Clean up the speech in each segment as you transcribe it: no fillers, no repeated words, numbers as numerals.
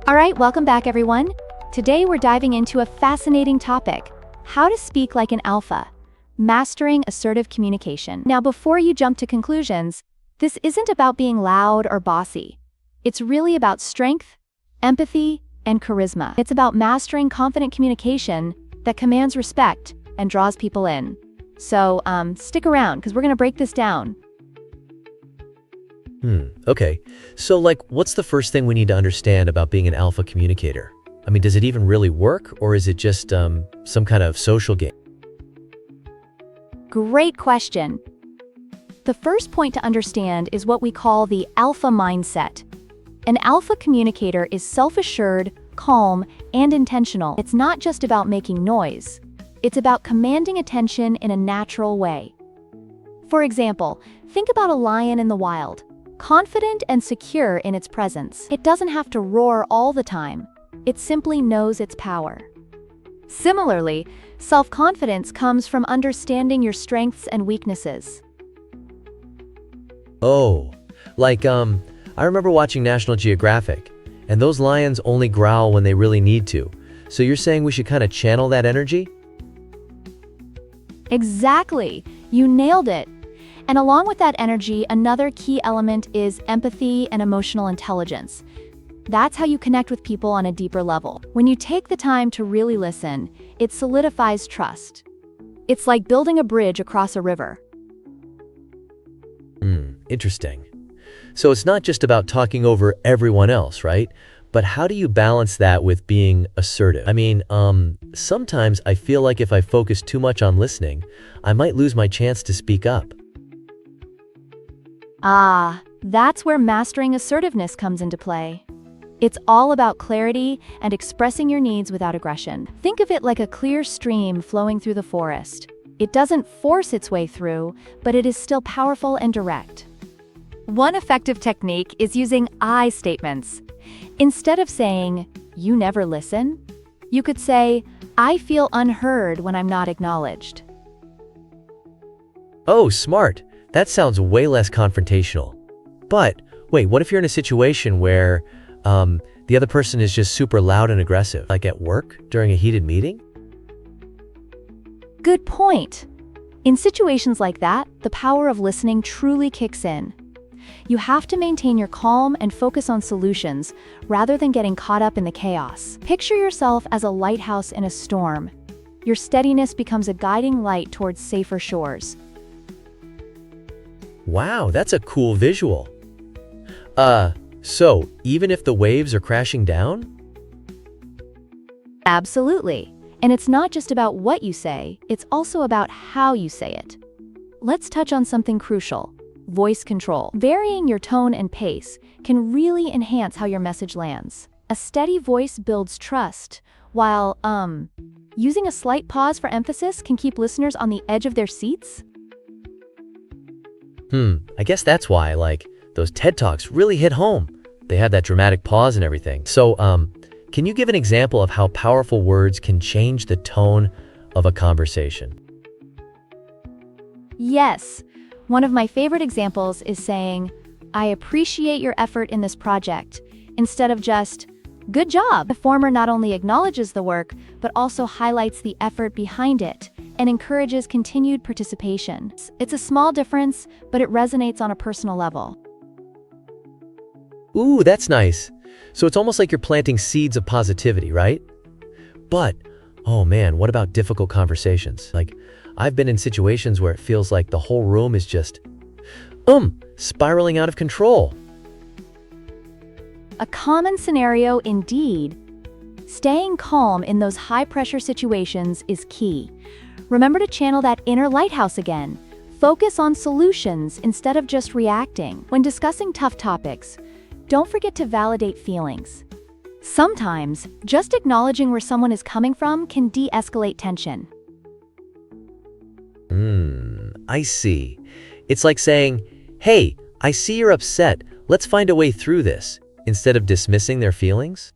All right, welcome back everyone. Today we're diving into a fascinating topic, how to speak like an alpha, mastering assertive communication. Now, before you jump to conclusions, this isn't about being loud or bossy. It's really about strength, empathy, and charisma. It's about mastering confident communication that commands respect and draws people in. So, stick around because we're going to break this down. Okay. So, what's the first thing we need to understand about being an alpha communicator? I mean, does it even really work, or is it just some kind of social game? Great question. The first point to understand is what we call the alpha mindset. An alpha communicator is self-assured, calm, and intentional. It's not just about making noise. It's about commanding attention in a natural way. For example, think about a lion in the wild. Confident and secure in its presence. It doesn't have to roar all the time. It simply knows its power. Similarly, self-confidence comes from understanding your strengths and weaknesses. Oh, I remember watching National Geographic, and those lions only growl when they really need to. So you're saying we should kind of channel that energy? Exactly. You nailed it. And along with that energy, another key element is empathy and emotional intelligence. That's how you connect with people on a deeper level. When you take the time to really listen, it solidifies trust. It's like building a bridge across a river. Interesting. So it's not just about talking over everyone else, right? But how do you balance that with being assertive? I mean, sometimes I feel like if I focus too much on listening, I might lose my chance to speak up. That's where mastering assertiveness comes into play. It's all about clarity and expressing your needs without aggression. Think of it like a clear stream flowing through the forest. It doesn't force its way through, but it is still powerful and direct. One effective technique is using I statements. Instead of saying, "You never listen," you could say, "I feel unheard when I'm not acknowledged." Oh, smart. That sounds way less confrontational. But wait, what if you're in a situation where the other person is just super loud and aggressive, like at work during a heated meeting? Good point. In situations like that, the power of listening truly kicks in. You have to maintain your calm and focus on solutions rather than getting caught up in the chaos. Picture yourself as a lighthouse in a storm. Your steadiness becomes a guiding light towards safer shores. Wow, that's a cool visual. So even if the waves are crashing down? Absolutely. And it's not just about what you say, it's also about how you say it. Let's touch on something crucial: voice control. Varying your tone and pace can really enhance how your message lands. A steady voice builds trust, while, using a slight pause for emphasis can keep listeners on the edge of their seats. I guess that's why, those TED Talks really hit home. They had that dramatic pause and everything. So, can you give an example of how powerful words can change the tone of a conversation? Yes. One of my favorite examples is saying, "I appreciate your effort in this project," instead of just, "Good job." The former not only acknowledges the work, but also highlights the effort behind it and encourages continued participation. It's a small difference, but it resonates on a personal level. Ooh, that's nice. So it's almost like you're planting seeds of positivity, right? But, oh man, what about difficult conversations? I've been in situations where it feels like the whole room is just, spiraling out of control. A common scenario indeed. Staying calm in those high-pressure situations is key. Remember to channel that inner lighthouse again. Focus on solutions instead of just reacting. When discussing tough topics, don't forget to validate feelings. Sometimes, just acknowledging where someone is coming from can de-escalate tension. I see. It's like saying, "Hey, I see you're upset. Let's find a way through this," instead of dismissing their feelings?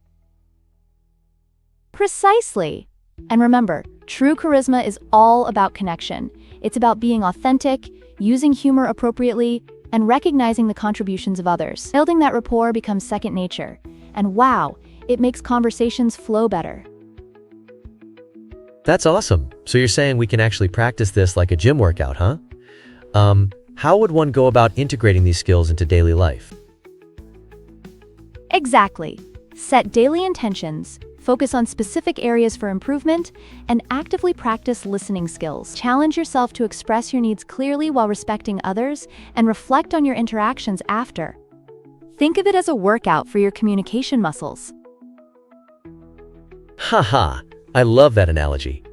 Precisely. And remember, true charisma is all about connection. It's about being authentic, using humor appropriately, and recognizing the contributions of others. Building that rapport becomes second nature. And wow, It makes conversations flow better. That's awesome. So you're saying we can actually practice this like a gym workout, huh? How would one go about integrating these skills into daily life? Exactly. Set daily intentions, focus on specific areas for improvement, and actively practice listening skills. Challenge yourself to express your needs clearly while respecting others, and reflect on your interactions after. Think of it as a workout for your communication muscles. Haha, I love that analogy.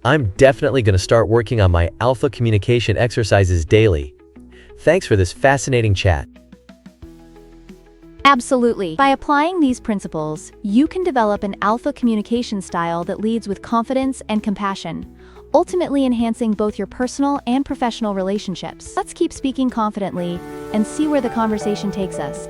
I'm definitely going to start working on my alpha communication exercises daily. Thanks for this fascinating chat. Absolutely. By applying these principles, you can develop an alpha communication style that leads with confidence and compassion, ultimately enhancing both your personal and professional relationships. Let's keep speaking confidently and see where the conversation takes us.